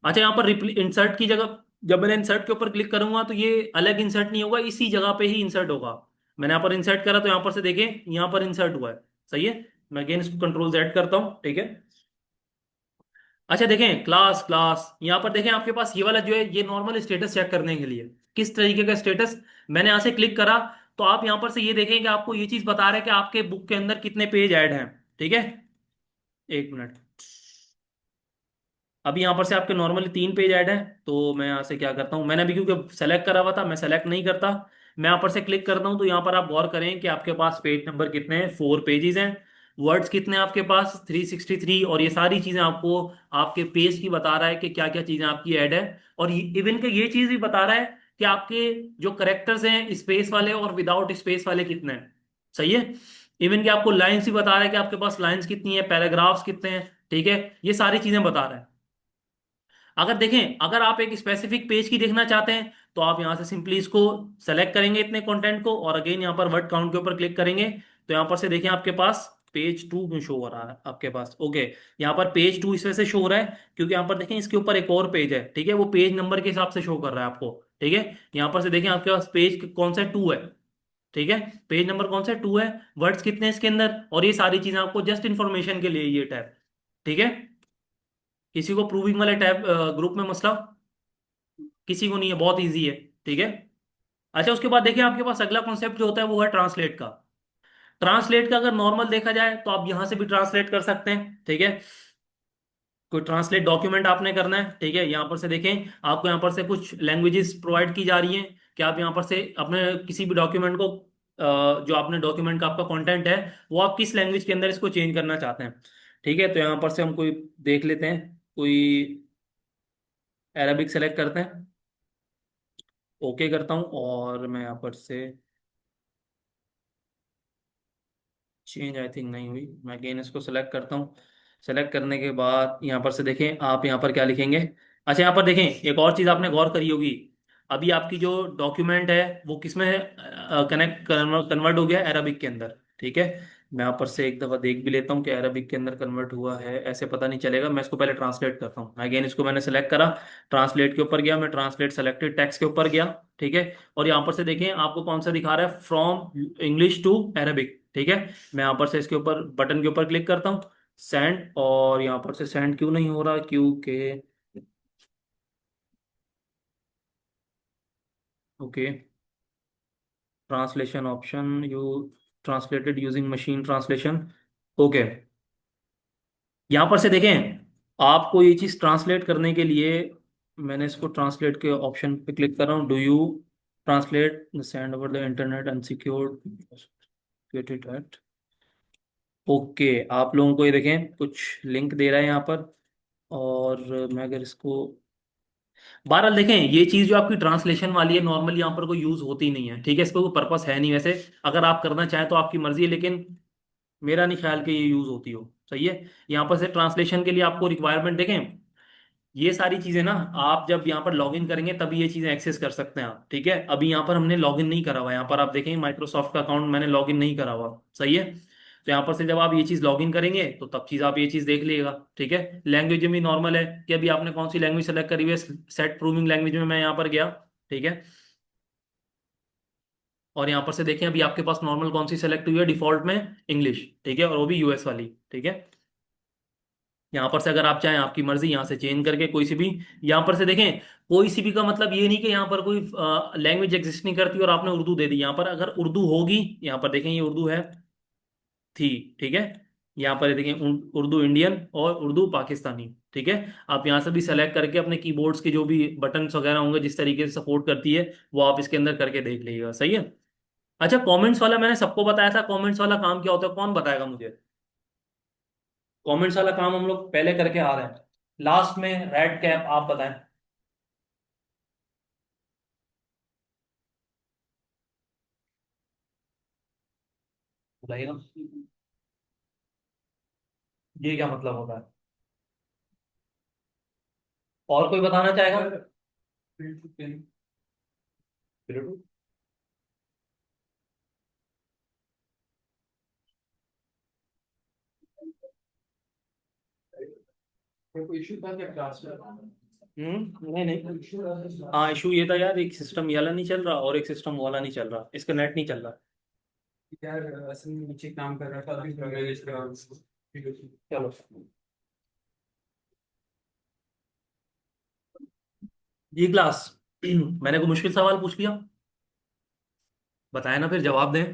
अच्छा, यहाँ पर इंसर्ट की जगह जब मैंने इंसर्ट के ऊपर क्लिक करूंगा तो ये अलग इंसर्ट नहीं होगा, इसी जगह पे ही इंसर्ट होगा। मैंने यहाँ पर इंसर्ट करा तो यहाँ पर से देखें यहाँ पर इंसर्ट हुआ है, सही है। मैं अगेन इसको कंट्रोल जेड करता हूँ, ठीक है। अच्छा देखें क्लास क्लास, यहाँ पर देखें आपके पास ये वाला जो है ये नॉर्मल स्टेटस चेक करने के लिए, किस तरीके का स्टेटस। मैंने यहाँ से क्लिक करा तो आप यहाँ पर से ये देखें कि आपको ये चीज बता रहा है कि आपके बुक के अंदर कितने पेज ऐड हैं, ठीक है। एक मिनट, अभी यहाँ पर से आपके नॉर्मली 3 पेज ऐड हैं, तो मैं यहाँ से क्या करता हूँ, मैंने अभी क्योंकि सेलेक्ट करा हुआ था मैं सेलेक्ट नहीं करता, मैं यहाँ पर से क्लिक करता हूँ तो यहाँ पर आप गौर करें कि आपके पास पेज नंबर कितने हैं, 4 पेजेस हैं। वर्ड्स कितने हैं आपके पास, 363, और ये सारी चीजें आपको आपके पेज की बता रहा है कि क्या क्या चीजें आपकी ऐड है। और इवन के ये चीज भी बता रहा है कि आपके जो करेक्टर्स हैं स्पेस वाले और विदाउट स्पेस वाले कितने हैं, सही है। इवन कि आपको लाइन्स भी बता रहा है कि आपके पास लाइन्स कितनी है, पैराग्राफ्स कितने हैं, ठीक है। ये सारी चीजें बता रहा है। अगर देखें अगर आप एक स्पेसिफिक पेज की देखना चाहते हैं तो आप यहां से सिंपली इसको सेलेक्ट करेंगे इतने कंटेंट को, और अगेन यहां पर वर्ड काउंट के ऊपर क्लिक करेंगे तो यहां पर से देखें आपके पास पेज 2 क्यों शो हो रहा है आपके पास, ओके। यहाँ पर पेज 2 इस वजह से शो हो रहा है क्योंकि यहाँ पर देखें इसके ऊपर एक और पेज है, ठीक है, वो पेज नंबर के हिसाब से शो कर रहा है आपको, ठीक है। यहाँ पर से देखें आपके पास पेज कौन सा 2 है, ठीक है, पेज नंबर कौन सा 2 है, वर्ड्स कितने हैं इसके अंदर, और ये सारी चीजें आपको जस्ट इन्फॉर्मेशन के लिए ये टैब, ठीक है। किसी को प्रूविंग वाले टैब ग्रुप में मसला, किसी को नहीं है, बहुत इजी है, ठीक है। अच्छा, उसके बाद देखिए आपके पास अगला कॉन्सेप्ट जो होता है वो है ट्रांसलेट का। ट्रांसलेट का अगर नॉर्मल देखा जाए तो आप यहां से भी ट्रांसलेट कर सकते हैं, ठीक है। कोई ट्रांसलेट डॉक्यूमेंट आपने करना है, ठीक है, यहाँ पर से देखें आपको यहाँ पर से कुछ लैंग्वेजेस प्रोवाइड की जा रही हैं कि आप यहाँ पर से अपने किसी भी डॉक्यूमेंट को जो आपने डॉक्यूमेंट का आपका कंटेंट है वो आप किस लैंग्वेज के अंदर इसको चेंज करना चाहते हैं, ठीक है। तो यहाँ पर से हम कोई देख लेते हैं, कोई अरबिक सेलेक्ट करते हैं, ओके करता हूँ, और मैं यहाँ पर से चेंज आई थिंक नहीं हुई, मैं अगेन इसको सेलेक्ट करता हूँ। सेलेक्ट करने के बाद यहाँ पर से देखें आप यहाँ पर क्या लिखेंगे। अच्छा, यहाँ पर देखें एक और चीज़ आपने गौर करी होगी, अभी आपकी जो डॉक्यूमेंट है वो किस में कनेक्ट कन्वर्ट हो गया है, अरबिक के अंदर, ठीक है। मैं यहाँ पर से एक दफ़ा देख भी लेता हूँ कि अरबिक के अंदर कन्वर्ट हुआ है, ऐसे पता नहीं चलेगा, मैं इसको पहले ट्रांसलेट करता हूँ। मैं अगेन इसको मैंने सेलेक्ट करा, ट्रांसलेट के ऊपर गया, मैं ट्रांसलेट सेलेक्टेड टेक्स्ट के ऊपर गया, ठीक है। और यहाँ पर से देखें आपको कौन सा दिखा रहा है, फ्रॉम इंग्लिश टू अरबिक, ठीक है। मैं यहाँ पर से इसके ऊपर बटन के ऊपर क्लिक करता हूँ, सेंड, और यहाँ पर से सेंड क्यों नहीं हो रहा, क्योंकि okay, translation option you translated using machine translation, okay. यहाँ पर से देखें आपको ये चीज़ ट्रांसलेट करने के लिए मैंने इसको ट्रांसलेट के ऑप्शन पे क्लिक कर रहा हूँ, do you translate send over the internet unsecured get it at, okay. आप लोगों को ये देखें कुछ लिंक दे रहा है यहाँ पर, और मैं अगर इसको बहरहाल देखें ये चीज जो आपकी ट्रांसलेशन वाली है नॉर्मली यहाँ पर कोई यूज होती नहीं है, ठीक है, इसका कोई पर्पस है नहीं वैसे। अगर आप करना चाहें तो आपकी मर्जी है, लेकिन मेरा नहीं ख्याल कि ये यूज होती हो, सही है। यहाँ पर से ट्रांसलेशन के लिए आपको रिक्वायरमेंट देखें, ये सारी चीजें ना आप जब यहाँ पर लॉगिन करेंगे तभी ये चीजें एक्सेस कर सकते हैं आप, ठीक है। अभी यहाँ पर हमने लॉगिन नहीं करा हुआ, यहाँ पर आप देखेंगे माइक्रोसॉफ्ट का अकाउंट मैंने लॉगिन नहीं करा हुआ, सही है। तो यहाँ पर से जब आप ये चीज लॉगिन करेंगे तो तब चीज आप ये चीज देख लीजिएगा, ठीक है। लैंग्वेज में नॉर्मल है कि अभी आपने कौन सी लैंग्वेज सेलेक्ट करी हुई है, सेट प्रूविंग लैंग्वेज में मैं यहाँ पर गया, ठीक है। और यहाँ पर से देखें अभी आपके पास नॉर्मल कौन सी सेलेक्ट हुई है, डिफॉल्ट में इंग्लिश, ठीक है, और वो भी यूएस वाली, ठीक है। यहाँ पर से अगर आप चाहें आपकी मर्जी यहाँ से चेंज करके कोई सी भी, यहाँ पर से देखें कोई सी भी का मतलब ये नहीं कि यहाँ पर कोई लैंग्वेज एग्जिस्ट नहीं करती और आपने उर्दू दे दी, यहाँ पर अगर उर्दू होगी, यहाँ पर देखें ये उर्दू है थी, ठीक है। यहाँ पर देखिए उर्दू इंडियन और उर्दू पाकिस्तानी, ठीक है। आप यहाँ से भी सेलेक्ट करके अपने कीबोर्ड्स के जो भी बटन्स वगैरह होंगे जिस तरीके से सपोर्ट करती है वो आप इसके अंदर करके देख लीजिएगा, सही है। अच्छा, कमेंट्स वाला मैंने सबको बताया था, कमेंट्स वाला काम क्या होता है कौन बताएगा मुझे? कमेंट्स वाला काम हम लोग पहले करके आ रहे हैं, लास्ट में रेड कैप आप बताएं। बताइएगा, ये क्या मतलब होता है? और कोई बताना चाहेगा? बिल्कुल। इशू था क्या क्लास में? नहीं नहीं, हाँ इशू ये था यार, एक सिस्टम ये वाला नहीं चल रहा और एक सिस्टम वाला नहीं चल रहा, इसका नेट नहीं चल रहा। यार असल में नीचे काम कर रहा था अभी मैनेज कर रहा हूँ उसको। चलो, जी क्लास, मैंने कोई मुश्किल सवाल पूछ लिया? बताया ना, फिर जवाब दें।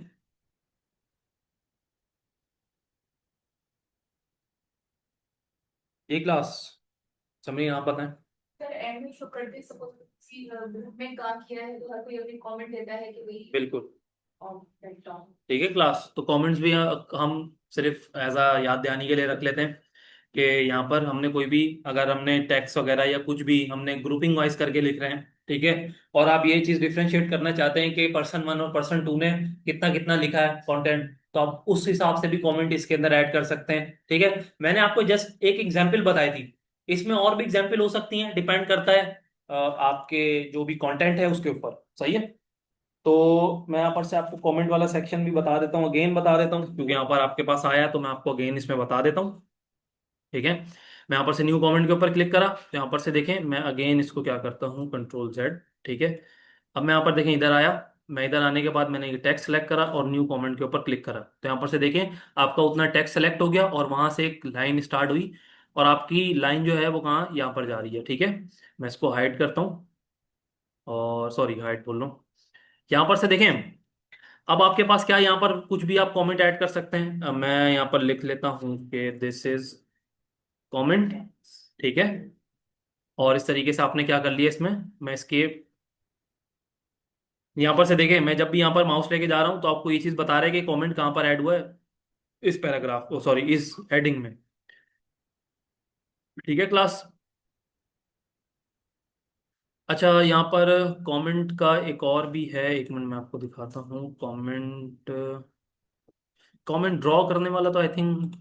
जी क्लास, समझिए आप बताएं। सर एंड में शो करते सपोज किसी ग्रुप में काम किया है तो हर कोई अपनी कमेंट देता है कि भाई बिल्कुल। Of that on. ठीक है क्लास, तो कमेंट्स भी हम सिर्फ एज अ याद दहानी के लिए रख लेते हैं कि यहाँ पर हमने कोई भी, अगर हमने टेक्स्ट वगैरह या कुछ भी हमने ग्रुपिंग वाइज करके लिख रहे हैं, ठीक है। और आप ये चीज डिफरेंशिएट करना चाहते हैं कि पर्सन वन और पर्सन टू ने कितना कितना लिखा है कंटेंट, तो आप उस हिसाब से भी कमेंट इसके अंदर ऐड कर सकते हैं, ठीक है। मैंने आपको जस्ट एक एग्जांपल बताई थी, इसमें और भी एग्जांपल हो सकती हैं, डिपेंड करता है आपके जो भी कंटेंट है उसके ऊपर, सही है। तो मैं यहाँ पर से आपको कमेंट वाला सेक्शन भी बता देता हूँ, अगेन बता देता हूँ क्योंकि यहाँ पर आपके पास आया है, तो मैं आपको अगेन इसमें बता देता हूँ, ठीक है। मैं यहाँ पर से न्यू कमेंट के ऊपर क्लिक करा, तो यहाँ पर से देखें मैं अगेन इसको क्या करता हूँ, कंट्रोल जेड, ठीक है। अब मैं यहाँ पर देखें इधर आया, मैं इधर आने के बाद मैंने ये टेक्स्ट सेलेक्ट करा और न्यू कमेंट के ऊपर क्लिक करा, तो यहाँ पर से देखें आपका उतना टेक्स्ट सेलेक्ट हो गया और वहां से एक लाइन स्टार्ट हुई, और आपकी लाइन जो है वो कहाँ, यहाँ पर जा रही है, ठीक है। मैं इसको हाइड करता हूँ, और सॉरी हाइड बोल रहा हूँ। यहाँ पर से देखें, अब आपके पास क्या है, यहाँ पर कुछ भी आप कमेंट ऐड कर सकते हैं। अब मैं यहाँ पर लिख लेता हूँ कि दिस इज कमेंट, ठीक है। और इस तरीके से आपने क्या कर लिया इसमें, मैं इसके यहाँ पर से देखें, मैं जब भी यहाँ पर माउस लेके जा रहा हूँ तो आपको ये चीज बता रहा है कि कमेंट कहाँ पर ऐड हुआ है, इस पैराग्राफ, ओ सॉरी इस हेडिंग में, ठीक है क्लास। अच्छा, यहाँ पर कमेंट का एक और भी है, एक मिनट मैं आपको दिखाता हूँ। कमेंट, कमेंट ड्रॉ करने वाला तो आई थिंक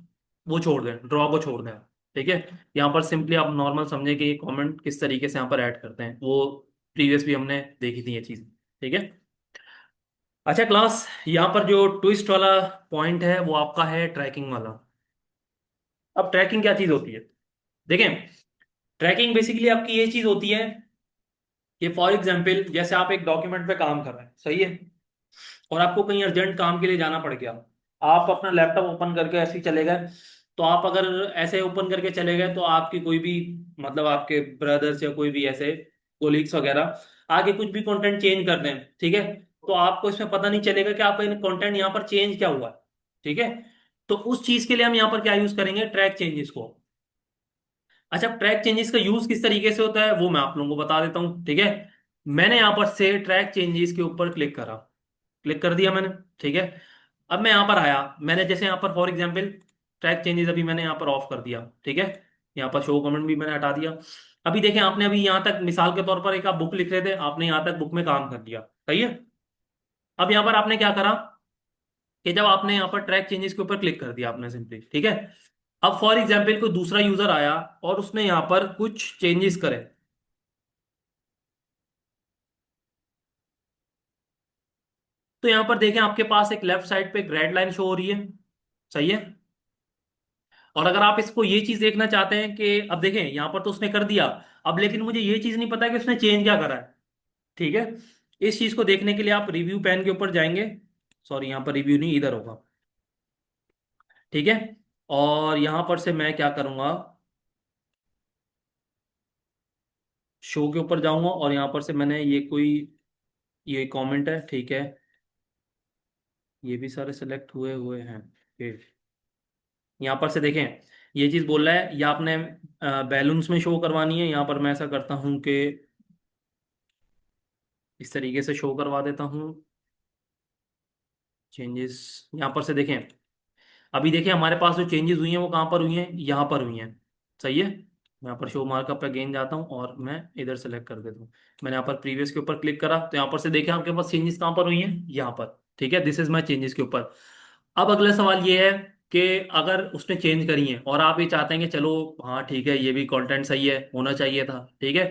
वो छोड़ दें, ड्रॉ को छोड़ दें, ठीक है। यहाँ पर सिंपली आप नॉर्मल समझे कि कमेंट किस तरीके से यहाँ पर ऐड करते हैं, वो प्रीवियस भी हमने देखी थी ये चीज़, ठीक है। अच्छा क्लास, यहाँ पर जो ट्विस्ट वाला पॉइंट है वो आपका है ट्रैकिंग वाला। अब ट्रैकिंग क्या चीज़ होती है, देखें, ट्रैकिंग बेसिकली आपकी ये चीज़ होती है कि फॉर एग्जाम्पल जैसे आप एक डॉक्यूमेंट पे काम कर रहे हैं, सही है, और आपको कहीं अर्जेंट काम के लिए जाना पड़ गया, आप अपना लैपटॉप ओपन करके ऐसे ही चले गए, तो आप अगर ऐसे ओपन करके चले गए तो आपकी कोई भी, मतलब आपके ब्रदर्स या कोई भी ऐसे कोलिग्स वगैरह आगे कुछ भी कंटेंट चेंज कर दें, ठीक है, तो आपको इसमें पता नहीं चलेगा कि आपका कंटेंट यहाँ पर चेंज क्या हुआ है, ठीक है। तो उस चीज के लिए हम यहाँ पर क्या यूज करेंगे, ट्रैक चेंजेस को। अच्छा, ट्रैक चेंजेस का यूज किस तरीके से होता है वो मैं आप लोगों को बता देता हूँ, ठीक है। मैंने यहाँ पर से ट्रैक चेंजेस के ऊपर क्लिक करा, क्लिक कर दिया मैंने, ठीक है। अब मैं यहाँ पर आया, मैंने जैसे यहाँ पर फॉर एग्जांपल ट्रैक चेंजेस अभी मैंने यहाँ पर ऑफ कर दिया, ठीक है। यहाँ पर शो कमेंट भी मैंने हटा दिया। अभी देखें, आपने अभी यहाँ तक मिसाल के तौर पर एक आप बुक लिख रहे थे, आपने यहाँ तक बुक में काम कर दिया, सही है। अब यहाँ पर आपने क्या करा कि जब आपने यहाँ पर ट्रैक चेंजेस के ऊपर क्लिक कर दिया आपने सिंपली, ठीक है। अब फॉर एग्जाम्पल कोई दूसरा यूजर आया और उसने यहाँ पर कुछ चेंजेस करे, तो यहाँ पर देखें आपके पास एक लेफ्ट साइड पे एक रेड लाइन शो हो रही है, सही है। और अगर आप इसको ये चीज देखना चाहते हैं कि अब देखें यहाँ पर तो उसने कर दिया, अब लेकिन मुझे ये चीज नहीं पता कि उसने चेंज क्या करा है, ठीक है। इस चीज को देखने के लिए आप रिव्यू पैन के ऊपर जाएंगे, सॉरी यहाँ पर रिव्यू नहीं इधर होगा, ठीक है। और यहाँ पर से मैं क्या करूंगा, शो के ऊपर जाऊंगा और यहाँ पर से मैंने ये कोई, ये कमेंट है, ठीक है, ये भी सारे सेलेक्ट हुए हुए हैं, ठीक। यहाँ पर से देखें, ये चीज बोल रहा है, या आपने बैलून्स में शो करवानी है। यहाँ पर मैं ऐसा करता हूँ कि इस तरीके से शो करवा देता हूँ चेंजेस। यहाँ पर से देखें, अभी देखिए हमारे पास जो चेंजेस हुई हैं वो कहाँ पर हुई हैं, यहाँ पर हुई हैं। सही है। मैं यहाँ पर शो मार्कअप पे अगेन जाता हूँ और मैं इधर सेलेक्ट कर देता हूँ। मैंने यहाँ पर प्रीवियस के ऊपर क्लिक करा तो यहाँ पर से देखिए आपके पास चेंजेस कहाँ पर हुई हैं, यहाँ पर। ठीक है, दिस इज माई चेंजेस के ऊपर। अब अगला सवाल ये है कि अगर उसने चेंज करी है और आप ये चाहते हैं कि चलो हाँ ठीक है, ये भी कंटेंट सही है, होना चाहिए था, ठीक है,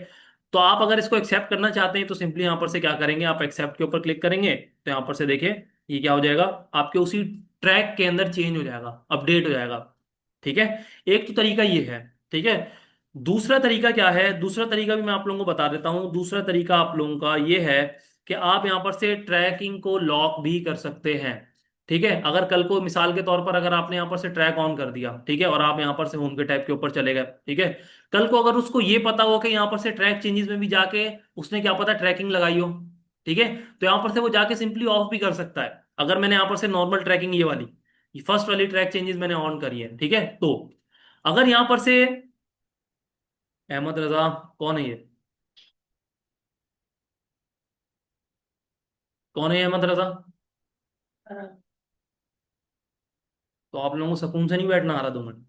तो आप अगर इसको एक्सेप्ट करना चाहते हैं तो सिंपली यहाँ पर से क्या करेंगे, आप एक्सेप्ट के ऊपर क्लिक करेंगे तो यहाँ पर से देखिए ये क्या हो जाएगा, आपके उसी ट्रैक के अंदर चेंज हो जाएगा, अपडेट हो जाएगा। ठीक है, एक तो तरीका ये है। ठीक है, दूसरा तरीका क्या है, दूसरा तरीका भी मैं आप लोगों को बता देता हूं। दूसरा तरीका आप लोगों का ये है कि आप यहाँ पर से ट्रैकिंग को लॉक भी कर सकते हैं। ठीक है, अगर कल को मिसाल के तौर पर अगर आपने यहाँ पर से ट्रैक ऑन कर दिया, ठीक है, और आप यहाँ पर से होम के टैब के ऊपर चले गए, ठीक है, कल को अगर उसको ये पता हो कि यहाँ पर से ट्रैक चेंजेस में भी जाके उसने क्या पता ट्रैकिंग लगाई हो, ठीक है, तो यहाँ पर से वो जाके सिंपली ऑफ भी कर सकता है। अगर मैंने यहाँ पर से नॉर्मल ट्रैकिंग ये वाली, ये फर्स्ट वाली ट्रैक चेंजेस मैंने ऑन करी है, ठीक है, तो अगर यहाँ पर से अहमद रजा, कौन है ये, कौन है ये अहमद रजा? तो आप लोगों को सुकून से नहीं बैठना आ रहा 2 मिनट?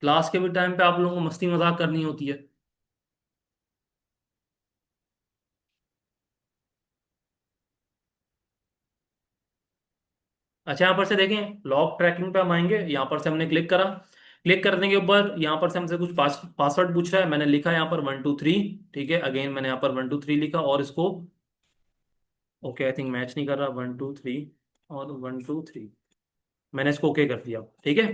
क्लास के भी टाइम पे आप लोगों को मस्ती मजाक करनी होती है। अच्छा, यहाँ पर से देखें लॉग ट्रैकिंग पे हम आएंगे, यहाँ पर से हमने क्लिक करा। क्लिक करने के ऊपर यहाँ पर से हमसे कुछ पासवर्ड पूछ रहा है, मैंने लिखा यहाँ पर 123। ठीक है, अगेन मैंने यहाँ पर 123 लिखा और इसको ओके, आई थिंक मैच नहीं कर रहा, 123 और 123, मैंने इसको ओके कर दिया। ठीक है,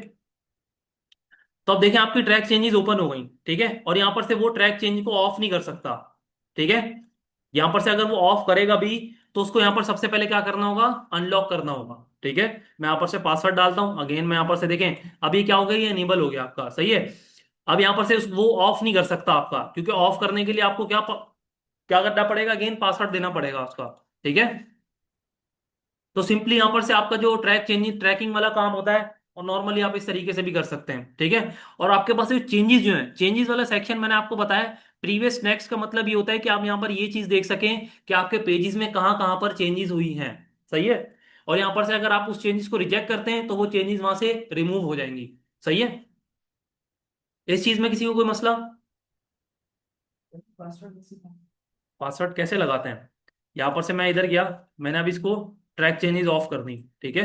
तो अब देखें आपकी ट्रैक चेंजेस ओपन हो गई। ठीक है, और यहां पर से वो ट्रैक चेंज को ऑफ नहीं कर सकता। ठीक है, यहां पर से अगर वो ऑफ करेगा भी तो उसको यहां पर सबसे पहले क्या करना होगा, अनलॉक करना होगा। ठीक है, मैं यहां पर से पासवर्ड डालता हूं, अगेन मैं यहां पर से देखें अभी क्या हो गया, ये इनेबल हो गया आपका। सही है, अब यहां पर से वो ऑफ नहीं कर सकता आपका, क्योंकि ऑफ करने के लिए आपको क्या करना पड़ेगा, अगेन पासवर्ड देना पड़ेगा उसका। ठीक है, तो सिंपली यहां पर से आपका जो ट्रैक चेंजिंग ट्रैकिंग वाला काम होता है, और नॉर्मली आप इस तरीके से भी कर सकते हैं। ठीक है, और आपके पास जो चेंजेस जो है, चेंजेस वाला सेक्शन मैंने आपको बताया, प्रीवियस नेक्स्ट का मतलब ये होता है कि आप यहां पर ये चीज देख सकें कि आपके पेजेस में कहां कहां पर चेंजेस हुई हैं। सही है, और यहां पर से अगर आप उस चेंजेस को रिजेक्ट करते हैं तो वो चेंजेस वहां से रिमूव हो जाएंगी। सही है, इस चीज में किसी को कोई मसला? पासवर्ड कैसे लगाते हैं, यहाँ पर से मैं इधर गया, मैंने अभी इसको ट्रैक चेंजेस ऑफ कर दी। ठीक है,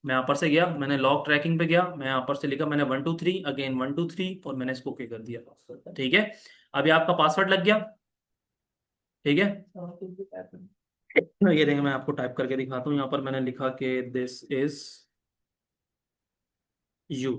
मैं यहाँ पर से गया, मैंने लॉग ट्रैकिंग पे गया, मैं यहाँ पर से लिखा मैंने 123 अगेन 123 और मैंने इसको ओके कर दिया। ठीक है, अभी आपका पासवर्ड लग गया। ठीक है, ये देखें मैं आपको टाइप करके दिखाता हूँ, यहाँ पर मैंने लिखा कि दिस इज यू।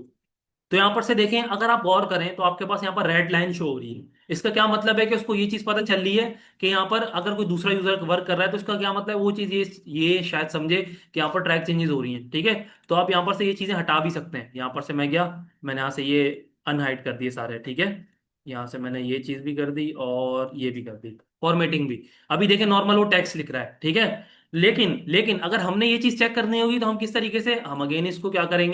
तो यहां पर से देखें, अगर आप गौर करें तो आपके पास यहाँ पर रेड लाइन शो हो रही है। इसका क्या मतलब है कि उसको ये चीज पता चल रही है कि यहाँ पर अगर कोई दूसरा यूजर वर्क कर रहा है तो इसका क्या मतलब है, वो चीज ये शायद समझे कि यहाँ पर ट्रैक चेंजेस हो रही हैं। ठीक है, तो आप यहाँ पर से ये चीजें हटा भी सकते हैं। यहाँ पर से मैं गया, मैंने यहाँ से ये अनहाइड कर दिए सारे। ठीक है, यहाँ से मैंने ये चीज भी कर दी और ये भी कर दी, फॉर्मेटिंग भी। अभी देखें नॉर्मल वो टेक्स्ट लिख रहा है। ठीक है, लेकिन लेकिन अगर हमने ये चीज चेक करनी होगी तो हम किस तरीके से, हम अगेन इसको क्या करेंगे,